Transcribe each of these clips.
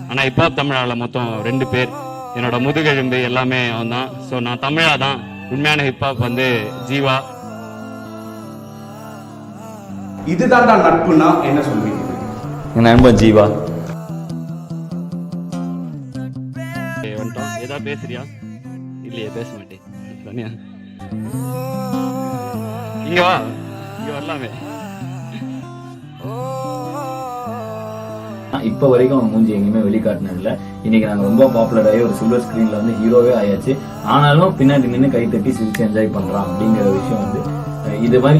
ஆனால் இப்போ தமிழால் மொத்தம் 2 பேர். என்னோட முதுகெலும்பு எல்லாமே அவன் தான். ஸோ நான் தமிழா தான். உண்மையான ஹிப்ஹாப் வந்து ஜீவா. இதுதான் தான் நட்புனா என்ன சொல்வீங்க? என் நண்பன் ஜீவா. வந்துட்டோம். ஏதா பேசுறியா? இல்லையே, பேச மாட்டேன். இங்க வா, இங்க வரலாமே. இப்போ வரைக்கும் அவன் மூஞ்சி எங்கேயுமே வெளிக்காட்டினதில்ல. இன்னைக்கு நாங்கள் ரொம்ப பாப்புலர் ஆகி ஒரு சில்வர் ஸ்கிரீன்ல வந்து ஹீரோவே ஆயாச்சு. ஆனாலும் பின்னாடி நின்று கை தட்டி சிரிச்சு என்ஜாய் பண்றான் அப்படிங்கிற விஷயம் வந்து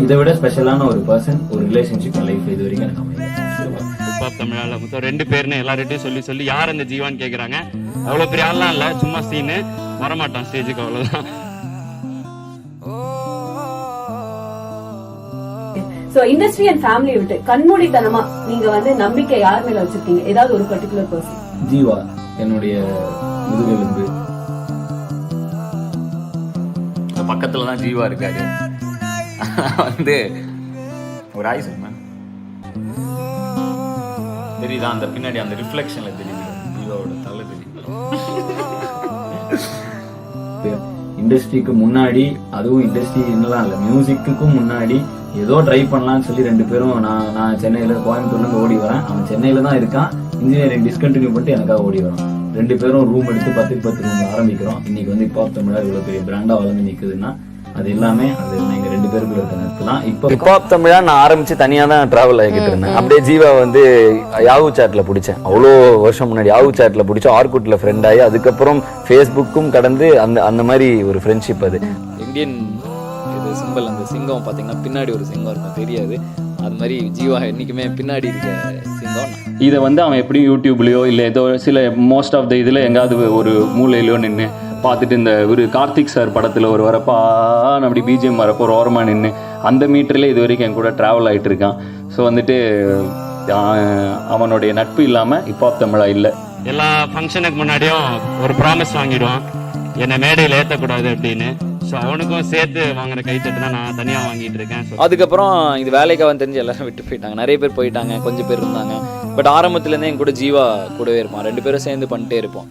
இதை விட ஸ்பெஷலான ஒரு பர்சன், ஒரு ரிலேஷன்ஷிப் லைஃப் இது வரைக்கும் எனக்கு அமையல. ஹிப்ஹாப் தமிழால மொத்தம் 2 பேர்னு எல்லார்கிட்டையும் சொல்லி யார் அந்த ஜீவான்னு கேட்குறாங்க. அவ்வளோ பெரிய ஆள்லாம் இல்லை, சும்மா சீனு, வரமாட்டான் ஸ்டேஜுக்கு, அவ்வளோதான். சோ இண்டஸ்ட்ரி அண்ட் ஃபேமிலி விட்டு கண்மூடித்தனமா நீங்க வந்து நம்பிக்கை யார் மேல வச்சிருக்கீங்க? ஏதாவது ஒரு பர்டிகுலர் பர்சன்? ஜீவா என்னுடைய முதுகெலும்பு. பக்கத்துல தான் ஜீவா இருக்காரு. வந்து ஒரு ஆய் சொல்லுங்க, தெரியுதா? அந்த பின்னாடி அந்த ரிஃப்ளெக்ஷன்ல தெரியுது ஜீவாவோட தலை தெரியுது. இண்டஸ்ட்ரிக்கு முன்னாடி, அதுவும் இண்டஸ்ட்ரி என்னலாம் இல்லை, மியூசிக்குக்கும் முன்னாடி ஏதோ ட்ரை பண்ணலாம்னு சொல்லி 2 பேரும் நான் சென்னையில கோயம்புத்தூர்ல ஓடி வரேன். அவன் சென்னையில தான் இருக்கான். இன்ஜினியரிங் டிஸ்கண்டினியூ பண்ணிட்டு எனக்காக ஓடி வரான். 2 பேரும் ரூம் எடுத்து 10 ரூம் ஆரம்பிக்கிறோம். இன்னைக்கு வந்து ஹிப்ஹாப் தமிழா இவ்வளவு பெரிய பிராண்டா வளர்ந்து நிக்குதுன்னா அது எல்லாமே அது எங்க 2 பேருக்குள்ள இருக்க நட்பு தான். இப்போ ஹிப்ஹாப் தமிழா நான் ஆரம்பிச்சு தனியா தான் டிராவல் ஆகிட்டு இருந்தேன். அப்படியே ஜீவா வந்து யாஹூ சாட்ல பிடிச்சேன். அவ்வளோ வருஷம் முன்னாடி யாஹூ சாட்ல பிடிச்சோம். ஆர்குட்ல ஃப்ரெண்ட் ஆகி அதுக்கப்புறம் ஃபேஸ்புக்கும் கடந்து அந்த மாதிரி ஒரு ஃப்ரெண்ட்ஷிப். அது இந்தியன் இது சிம்பிள், அந்த சிங்கம் பார்த்தீங்கன்னா பின்னாடி ஒரு சிங்கம் இருக்கும், தெரியாது. அது மாதிரி ஜீவா என்றைக்குமே பின்னாடி இருக்க சிங்கம். இதை வந்து அவன் எப்படியும் யூடியூப்லேயோ இல்லை ஏதோ சில மோஸ்ட் ஆஃப் த இதில் எங்காவது ஒரு மூலையிலையோ நின்று பார்த்துட்டு, இந்த ஒரு கார்த்திக் சார் படத்தில் ஒரு வரப்பா அப்படி பிஜிஎம் வரப்போ ஒரு ஓரமாக நின்று அந்த மீட்டரில் இது வரைக்கும் என் கூட ட்ராவல் ஆகிட்டு இருக்கான். ஸோ வந்துட்டு அவனுடைய நட்பு இல்லாமல் ஹிப்ஹாப் தமிழா இல்லை. எல்லா ஃபங்க்ஷனுக்கு முன்னாடியும் ஒரு ப்ராமிஸ் வாங்கிடுவான், என்னை மேடையில் ஏற்றக்கூடாது அப்படின்னு. ஸோ அவனுக்கும் சேர்த்து வாங்குற கைத்தட்டு தான் நான் தனியாக வாங்கிட்டு இருக்கேன். அதுக்கப்புறம் இது வேலைக்கு அவன் தெரிஞ்சு எல்லாரும் விட்டு போயிட்டாங்க. நிறைய பேர் போயிட்டாங்க, கொஞ்சம் பேர் இருந்தாங்க. பட் ஆரம்பத்துலேருந்தே என் கூட ஜீவா கூடவே இருப்பான். 2 பேரும் சேர்ந்து பண்ணிட்டே இருப்போம்.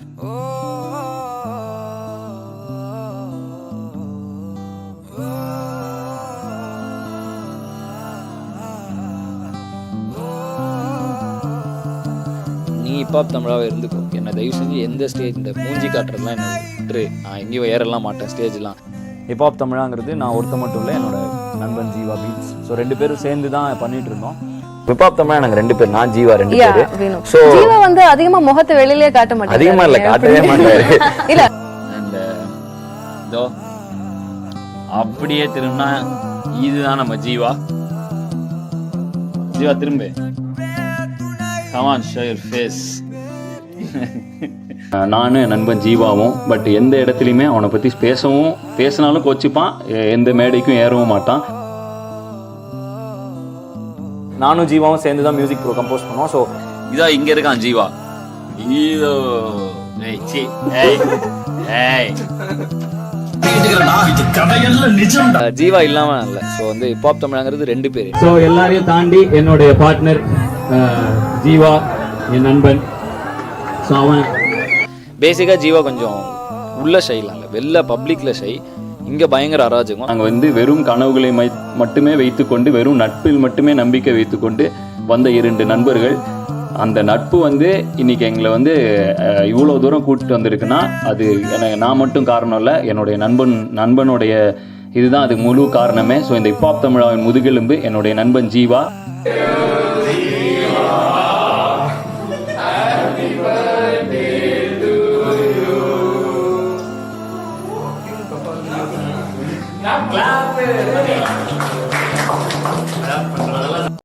நீ ஹிப்ஹாப் தமிழாவே இருந்துக்கோ, என்னை தயவு செஞ்சு எந்த ஸ்டேஜ் இந்த மூஞ்சி காட்டுறதுலாம் என்ன விட்டுரு. நான் எங்கேயும் ஏறலாம் மாட்டேன் ஸ்டேஜ்லாம். ஹிப்ஹாப் தமிழாங்கிறது நான் ஒருத்த மட்டும் இல்லை, என்னோட நண்பன் ஜீவா பீட்ஸ். ஸோ 2 பேரும் சேர்ந்து தான் பண்ணிட்டு இருந்தோம். ஹிப்ஹாப் தமிழா நாங்கள் 2 பேர், நான் ஜீவா 2 பேர். ஸோ ஜீவா வந்து அதிகமா முகத்தை வெளியிலே காட்ட மாட்டாரு. அதிகமா இல்லை, காட்டவே மாட்டாரு. இல்ல அண்ட் இதோ அப்படியே திரும்பினா இதுதான் நம்ம ஜீவா. ஜீவா திரும்ப, come on, show your face. நானும் என் நண்பன் ஜீவாவும் பட் எந்த இடத்துலையுமே அவனை பற்றி பேசினாலும் கோச்சிப்பான், எந்த மேடைக்கும் ஏறவும் மாட்டான். நானும் ஜீவாவும் சேர்ந்து தான் மியூசிக் கம்போஸ் பண்ணுவோம். ஸோ இதோ இங்க இருக்கான் ஜீவா. இதோ ஜீவா இல்லாம இல்ல. ஸோ வந்து ஹிப்ஹாப் தமிழாங்கிறது 2 பேர். ஸோ எல்லாரையும் தாண்டி என்னுடைய பார்ட்னர் ஜீவா, என் நண்பன். ஸோ அவன் பேசிக்கா ஜீவா கொஞ்சம் உள்ள ஷைலாம் இல்லை, வெளில பப்ளிக்ல ஷை, இங்க பயங்கர அராஜகம். நாங்கள் வந்து வெறும் கனவுகளை மட்டுமே வைத்துக்கொண்டு, வெறும் நட்பில் மட்டுமே நம்பிக்கை வைத்துக்கொண்டு வந்த 2 நண்பர்கள். அந்த நட்பு வந்து இன்னைக்கு எங்களை வந்து இவ்வளோ தூரம் கூட்டிட்டு வந்திருக்குன்னா அது நான் மட்டும் காரணம் இல்லை, என்னுடைய நண்பனுடைய இதுதான் அது முழு காரணமே. ஸோ இந்த ஹிப்ஹாப் தமிழாவின் முதுகெலும்பு என்னுடைய நண்பன் ஜீவா. Clap it.